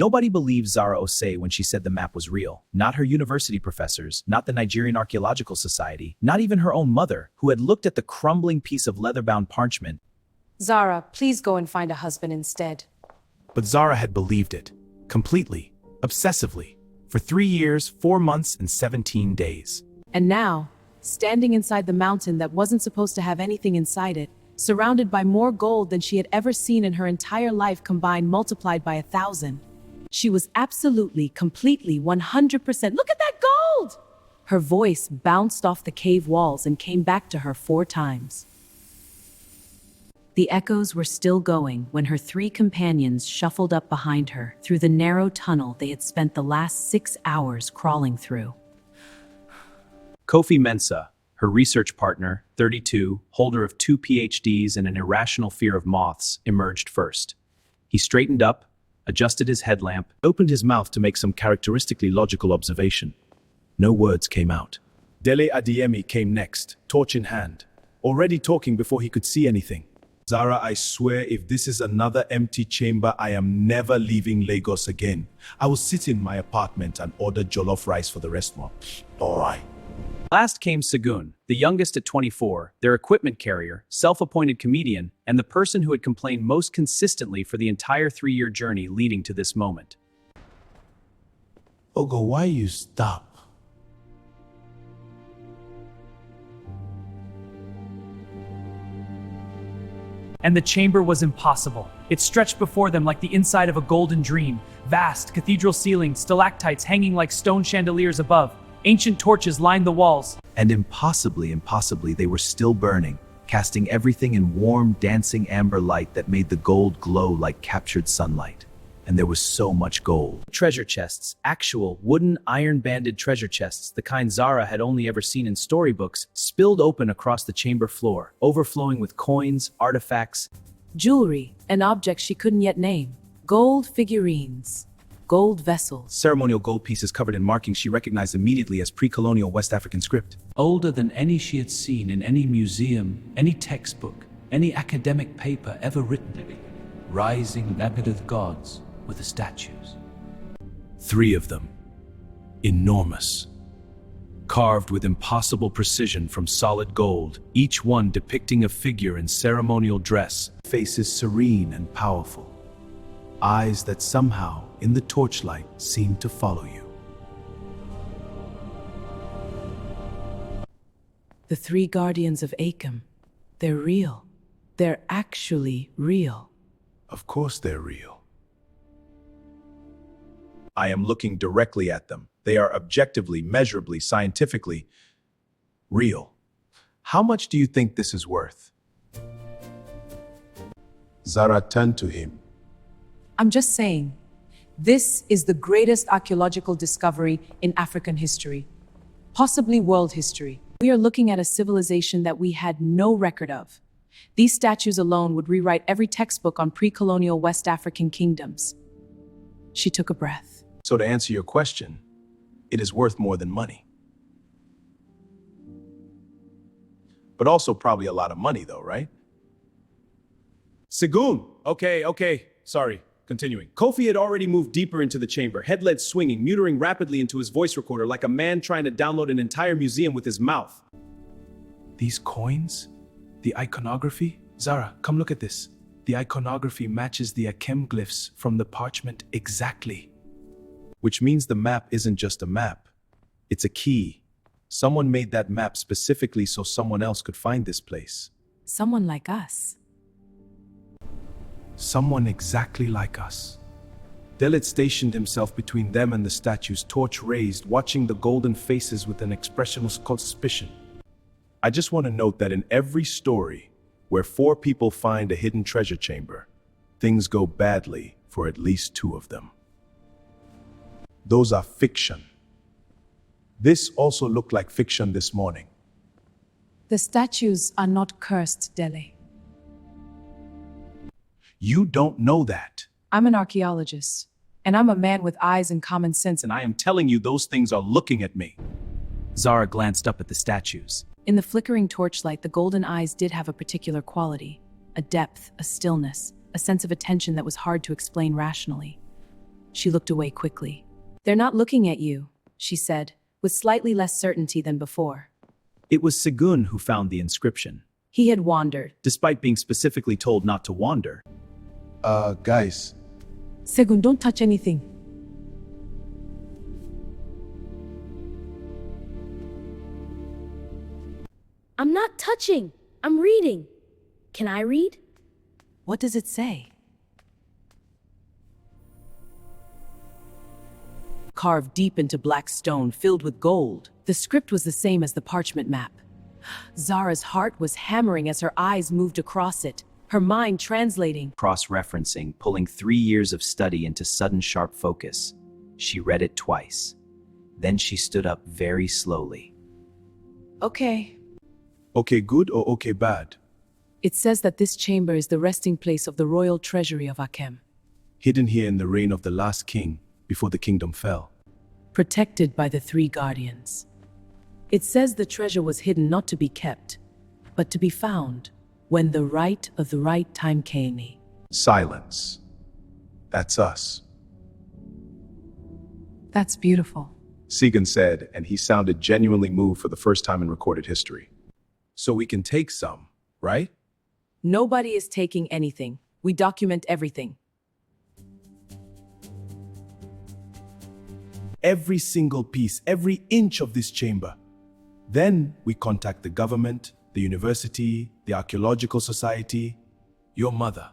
Nobody believed Zara Osei when she said the map was real. Not her university professors, not the Nigerian Archaeological Society, not even her own mother, who had looked at the crumbling piece of leather-bound parchment. Zara, please go and find a husband instead. But Zara had believed it. Completely. Obsessively. For 3 years, 4 months, and 17 days. And now, standing inside the mountain that wasn't supposed to have anything inside it, surrounded by more gold than she had ever seen in her entire life combined multiplied by 1,000. She was absolutely, completely, 100%. Look at that gold! Her voice bounced off the cave walls and came back to her 4 times. The echoes were still going when her 3 companions shuffled up behind her through the narrow tunnel they had spent the last 6 hours crawling through. Kofi Mensah, her research partner, 32, holder of 2 PhDs and an irrational fear of moths, emerged first. He straightened up, adjusted his headlamp, opened his mouth to make some characteristically logical observation. No words came out. Dele Adeyemi came next, torch in hand, already talking before he could see anything. Zara, I swear if this is another empty chamber, I am never leaving Lagos again. I will sit in my apartment and order jollof rice for the restaurant. All right. Last came Segun, the youngest at 24, their equipment carrier, self-appointed comedian, and the person who had complained most consistently for the entire 3-year journey leading to this moment. Ogo, why you stop? And the chamber was impossible. It stretched before them like the inside of a golden dream. Vast, cathedral ceilings, stalactites hanging like stone chandeliers above. Ancient torches lined the walls. And impossibly, they were still burning, casting everything in warm, dancing amber light that made the gold glow like captured sunlight. And there was so much gold. Treasure chests, actual, wooden, iron-banded treasure chests, the kind Zara had only ever seen in storybooks, spilled open across the chamber floor, overflowing with coins, artifacts, Jewelry, an object she couldn't yet name. Gold figurines. Gold vessels. ceremonial gold pieces covered in markings she recognized immediately as pre-colonial West African script. Older than any she had seen in any museum, any textbook, any academic paper ever written. Rising labyrinth gods with the statues. 3 of them. Enormous. Carved with impossible precision from solid gold, each one depicting a figure in ceremonial dress, faces serene and powerful. Eyes that somehow, in the torchlight, seem to follow you. The 3 guardians of Achem. They're real. They're actually real. Of course they're real. I am looking directly at them. They are objectively, measurably, scientifically real. How much do you think this is worth? Zara turned to him. I'm just saying, this is the greatest archaeological discovery in African history, possibly world history. We are looking at a civilization that we had no record of. These statues alone would rewrite every textbook on pre-colonial West African kingdoms. She took a breath. So to answer your question, it is worth more than money. But also probably a lot of money though, right? Segun! Okay, sorry. Continuing. Kofi had already moved deeper into the chamber, head-led swinging, muttering rapidly into his voice recorder like a man trying to download an entire museum with his mouth. These coins? The iconography? Zara, come look at this. The iconography matches the Achem glyphs from the parchment exactly. Which means the map isn't just a map. It's a key. Someone made that map specifically so someone else could find this place. Someone like us. Someone exactly like us. Delit stationed himself between them and the statues, torch raised, watching the golden faces with an expressionless suspicion. I just want to note that in every story where 4 people find a hidden treasure chamber, things go badly for at least 2 of them. Those are fiction. This also looked like fiction this morning. The statues are not cursed, Dele. You don't know that. I'm an archaeologist, and I'm a man with eyes and common sense. And I am telling you, those things are looking at me. Zara glanced up at the statues. In the flickering torchlight, the golden eyes did have a particular quality, a depth, a stillness, a sense of attention that was hard to explain rationally. She looked away quickly. They're not looking at you, she said, with slightly less certainty than before. It was Segun who found the inscription, He had wandered. despite being specifically told not to wander. Guys, Segun, don't touch anything. I'm not touching. I'm reading. Can I read? What does it say? Carved deep into black stone filled with gold, the script was the same as the parchment map. Zara's heart was hammering as her eyes moved across it, her mind translating. Cross-referencing, pulling 3 years of study into sudden sharp focus. She read it twice. Then she stood up very slowly. Okay. okay good or okay bad? It says that this chamber is the resting place of the royal treasury of Akem, Hidden here in the reign of the last king before the kingdom fell. protected by the 3 guardians. It says the treasure was hidden not to be kept, but to be found when the right of the right time came. Silence. That's us, That's beautiful. Segan said, and he sounded genuinely moved for the first time in recorded history. So we can take some, right? Nobody is taking anything. We document everything. Every single piece, every inch of this chamber. Then we contact the government, the university, the archaeological society, your mother.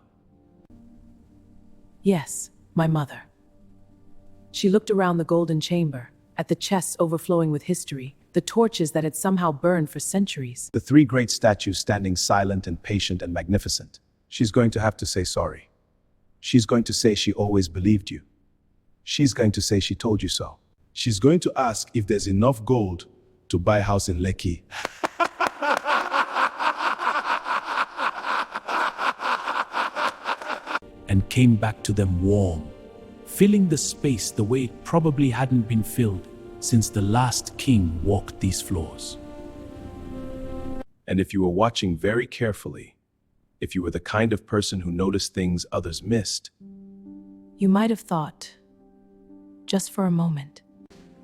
Yes, my mother. She looked around the golden chamber, at the chests overflowing with history, the torches that had somehow burned for centuries. The 3 great statues standing silent and patient and magnificent. She's going to have to say sorry. She's going to say she always believed you. She's going to say she told you so. She's going to ask if there's enough gold to buy a house in Lekki. And came back to them warm, filling the space the way it probably hadn't been filled since the last king walked these floors. And if you were watching very carefully, if you were the kind of person who noticed things others missed, You might have thought, just for a moment,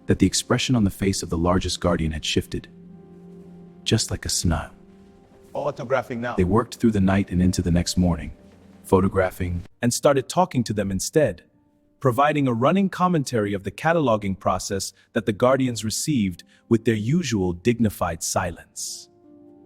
that the expression on the face of the largest guardian had shifted, just like a smile. Autographing now. They worked through the night and into the next morning, photographing, And started talking to them instead, providing a running commentary of the cataloging process that the Guardians received with their usual dignified silence.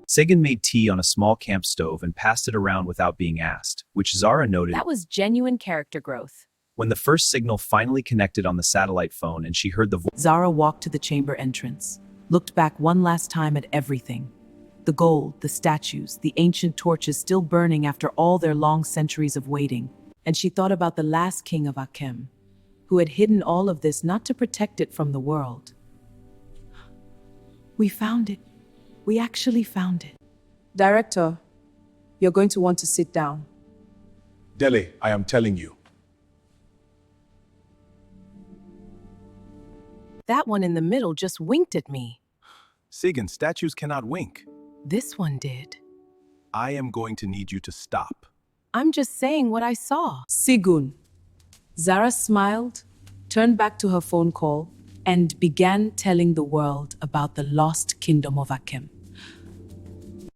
Sagan made tea on a small camp stove and passed it around without being asked, which Zara noted. that was genuine character growth. When the first signal finally connected on the satellite phone and she heard the voice. Zara walked to the chamber entrance, looked back one last time at everything. The gold, the statues, the ancient torches still burning after all their long centuries of waiting. And she thought about the last king of Akem, who had hidden all of this not to protect it from the world. We found it. We actually found it. Director, you're going to want to sit down. Dele, I am telling you. That one in the middle just winked at me. Segan, statues cannot wink. This one did. I am going to need you to stop. I'm just saying what I saw. Sigun. Zara smiled, turned back to her phone call, and began telling the world about the lost kingdom of Akem.